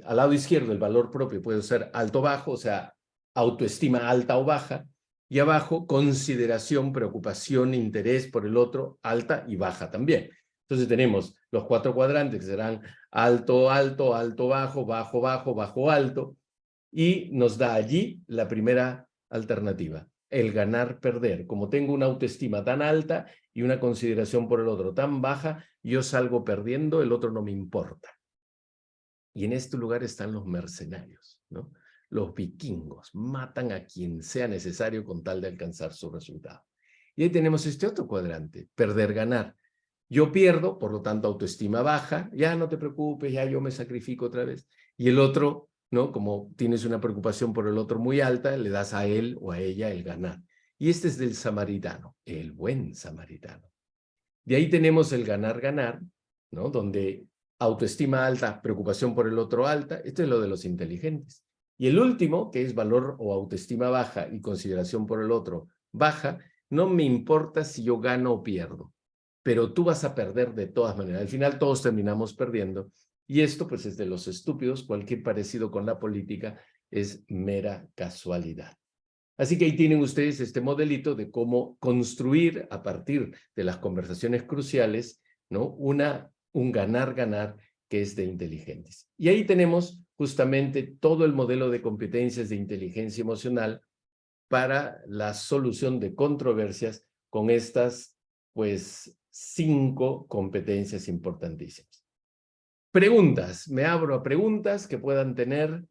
al lado izquierdo, el valor propio puede ser alto-bajo, o sea, autoestima alta o baja, y abajo, consideración, preocupación, interés por el otro, alta y baja también. Entonces tenemos los 4 cuadrantes que serán alto, alto, alto, bajo, bajo, bajo, bajo, alto, y nos da allí la primera alternativa, el ganar, perder. Como tengo una autoestima tan alta y una consideración por el otro tan baja, yo salgo perdiendo, el otro no me importa. Y en este lugar están los mercenarios, ¿no? Los vikingos matan a quien sea necesario con tal de alcanzar su resultado. Y ahí tenemos este otro cuadrante, perder, ganar. Yo pierdo, por lo tanto autoestima baja, ya no te preocupes, ya yo me sacrifico otra vez. Y el otro, ¿no? Como tienes una preocupación por el otro muy alta, le das a él o a ella el ganar. Y este es del samaritano, el buen samaritano. De ahí tenemos el ganar, ganar, ¿no? Donde autoestima alta, preocupación por el otro alta, esto es lo de los inteligentes. Y el último, que es valor o autoestima baja y consideración por el otro baja, no me importa si yo gano o pierdo, pero tú vas a perder de todas maneras. Al final todos terminamos perdiendo. Y esto pues es de los estúpidos, cualquier parecido con la política es mera casualidad. Así que ahí tienen ustedes este modelito de cómo construir a partir de las conversaciones cruciales, ¿no? Un ganar-ganar que es de inteligentes. Y ahí tenemos justamente todo el modelo de competencias de inteligencia emocional para la solución de controversias con estas, pues, 5 competencias importantísimas. Preguntas. Me abro a preguntas que puedan tener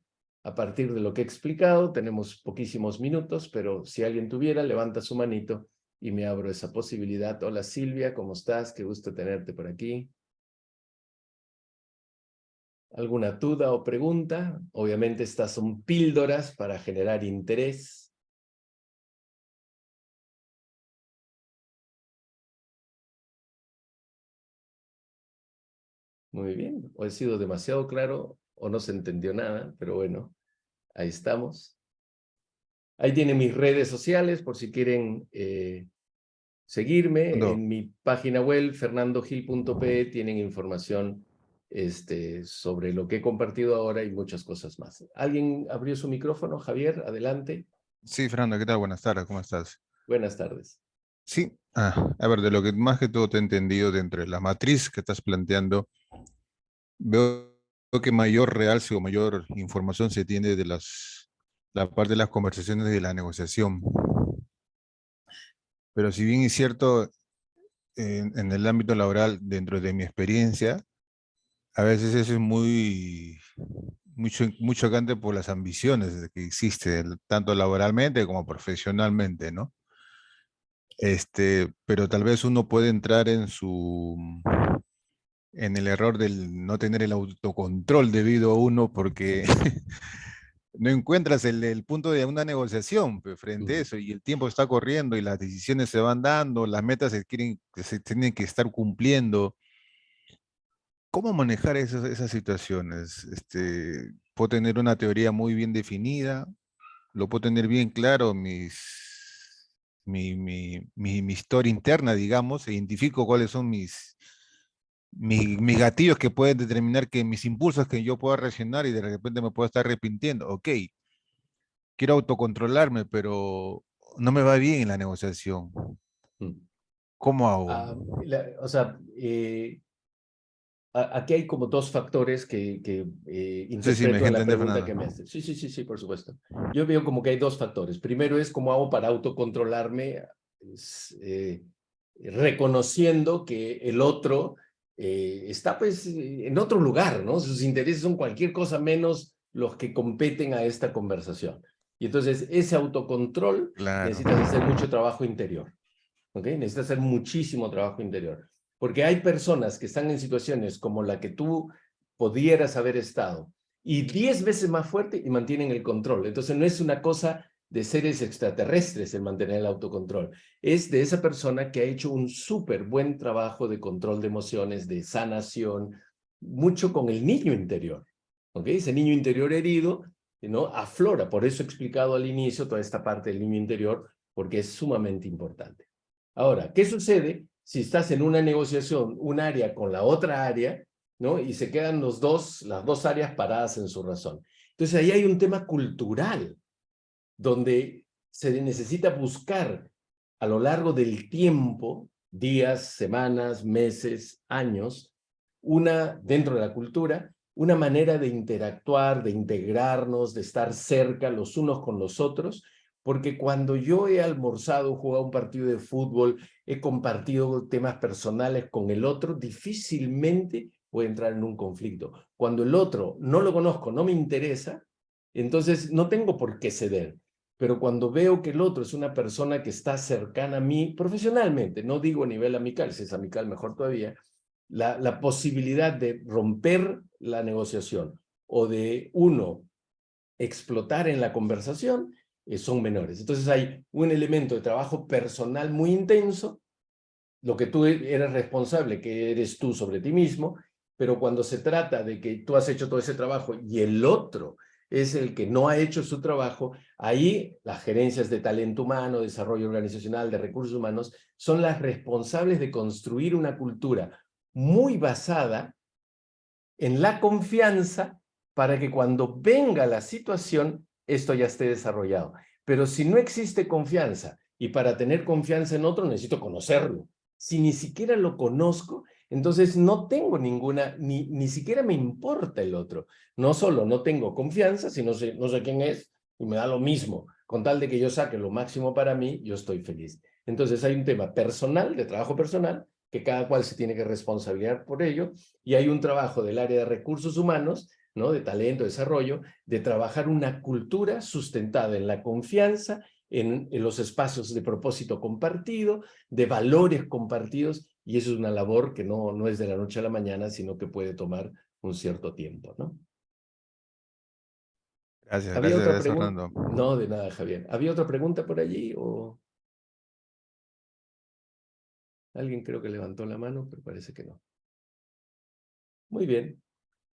a partir de lo que he explicado. Tenemos poquísimos minutos, pero si alguien tuviera, levanta su manito y me abro esa posibilidad. Hola Silvia, ¿cómo estás? Qué gusto tenerte por aquí. ¿Alguna duda o pregunta? Obviamente estas son píldoras para generar interés. Muy bien, o he sido demasiado claro o no se entendió nada, pero bueno, ahí estamos. Ahí tienen mis redes sociales por si quieren seguirme. No. En mi página web, fernandogil.pe, tienen información sobre lo que he compartido ahora y muchas cosas más. ¿Alguien abrió su micrófono? Javier, adelante. Sí, Fernando, ¿qué tal? Buenas tardes, ¿cómo estás? Buenas tardes. Sí, a ver, de lo que más que todo te he entendido dentro de la matriz que estás planteando, veo que mayor realce o mayor información se tiene de la parte de las conversaciones de la negociación. Pero si bien es cierto, en el ámbito laboral, dentro de mi experiencia, a veces eso es muy chocante por las ambiciones que existen, tanto laboralmente como profesionalmente, ¿no? Pero tal vez uno puede entrar en el error del no tener el autocontrol debido a uno porque no encuentras el punto de una negociación pues, frente a eso y el tiempo está corriendo y las decisiones se van dando, las metas se tienen que estar cumpliendo. ¿Cómo manejar esas situaciones? Puedo tener una teoría muy bien definida, lo puedo tener bien claro, mi historia interna, digamos, identifico cuáles son mis gatillos que pueden determinar que mis impulsos que yo pueda reaccionar y de repente me puedo estar arrepintiendo. Ok, quiero autocontrolarme, pero no me va bien en la negociación. ¿Cómo hago? O sea, aquí hay como 2 factores que No sé si me interpreto deje en la entender, pregunta Fernando. que me haces. Sí, sí, sí, sí, por supuesto. Yo veo como que hay 2 factores. Primero es cómo hago para autocontrolarme, reconociendo que el otro está pues en otro lugar, ¿no? Sus intereses son cualquier cosa menos los que competen a esta conversación. Y entonces ese autocontrol Claro. necesitas hacer mucho trabajo interior. ¿Ok? Necesitas hacer muchísimo trabajo interior. Porque hay personas que están en situaciones como la que tú pudieras haber estado y 10 veces más fuerte y mantienen el control. Entonces no es una cosa de seres extraterrestres el mantener el autocontrol. Es de esa persona que ha hecho un súper buen trabajo de control de emociones, de sanación, mucho con el niño interior. ¿Ok? Ese niño interior herido, ¿no? Aflora. Por eso he explicado al inicio toda esta parte del niño interior, porque es sumamente importante. Ahora, ¿qué sucede si estás en una negociación, un área con la otra área, ¿no? Y se quedan las dos áreas paradas en su razón. Entonces ahí hay un tema cultural. donde se necesita buscar a lo largo del tiempo, días, semanas, meses, años, dentro de la cultura, una manera de interactuar, de integrarnos, de estar cerca los unos con los otros, porque cuando yo he almorzado, jugado un partido de fútbol, he compartido temas personales con el otro, difícilmente voy a entrar en un conflicto. Cuando el otro no lo conozco, no me interesa, entonces no tengo por qué ceder. Pero cuando veo que el otro es una persona que está cercana a mí profesionalmente, no digo a nivel amical, si es amical mejor todavía, la posibilidad de romper la negociación o de uno explotar en la conversación son menores. Entonces hay un elemento de trabajo personal muy intenso, lo que tú eres responsable, que eres tú sobre ti mismo, pero cuando se trata de que tú has hecho todo ese trabajo y el otro es el que no ha hecho su trabajo, ahí las gerencias de talento humano, desarrollo organizacional, de recursos humanos, son las responsables de construir una cultura muy basada en la confianza para que cuando venga la situación, esto ya esté desarrollado. Pero si no existe confianza, y para tener confianza en otro necesito conocerlo, si ni siquiera lo conozco, entonces no tengo ninguna, ni siquiera me importa el otro. No solo no tengo confianza, sino no sé quién es y me da lo mismo. Con tal de que yo saque lo máximo para mí, yo estoy feliz. Entonces hay un tema personal, de trabajo personal, que cada cual se tiene que responsabilizar por ello, y hay un trabajo del área de recursos humanos, ¿no? De talento, desarrollo, de trabajar una cultura sustentada en la confianza, en los espacios de propósito compartido, de valores compartidos, y eso es una labor que no es de la noche a la mañana, sino que puede tomar un cierto tiempo, ¿no? Gracias, ¿Había otra gracias, pregunta? Fernando. No, de nada, Javier. ¿Había otra pregunta por allí o alguien creo que levantó la mano, pero parece que no? Muy bien.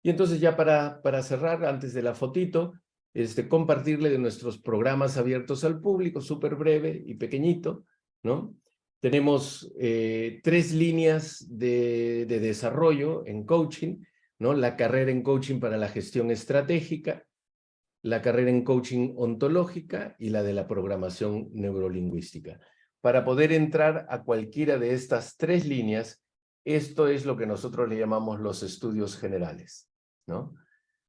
Y entonces ya para cerrar, antes de la fotito, compartirle de nuestros programas abiertos al público, súper breve y pequeñito, ¿no? Tenemos 3 líneas de desarrollo en coaching, ¿no? La carrera en coaching para la gestión estratégica, la carrera en coaching ontológica y la de la programación neurolingüística. Para poder entrar a cualquiera de estas 3 líneas, esto es lo que nosotros le llamamos los estudios generales, ¿no?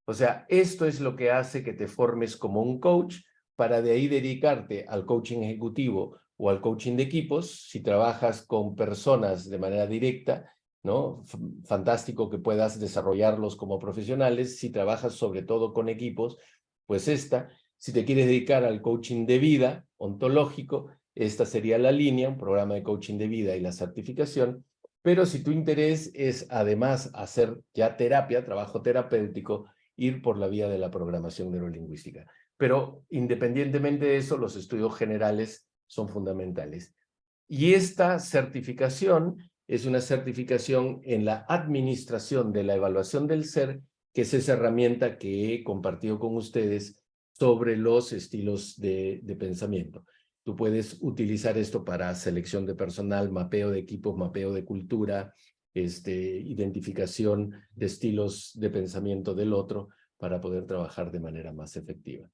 O sea, esto es lo que hace que te formes como un coach para de ahí dedicarte al coaching ejecutivo o al coaching de equipos. Si trabajas con personas de manera directa, ¿no? Fantástico que puedas desarrollarlos como profesionales. Si trabajas sobre todo con equipos, pues si te quieres dedicar al coaching de vida ontológico, esta sería la línea, un programa de coaching de vida y la certificación. Pero si tu interés es además hacer ya terapia, trabajo terapéutico, ir por la vía de la programación neurolingüística. Pero independientemente de eso, los estudios generales son fundamentales. Y esta certificación es una certificación en la administración de la evaluación del ser, que es esa herramienta que he compartido con ustedes sobre los estilos de pensamiento. Tú puedes utilizar esto para selección de personal, mapeo de equipos, mapeo de cultura, identificación de estilos de pensamiento del otro para poder trabajar de manera más efectiva.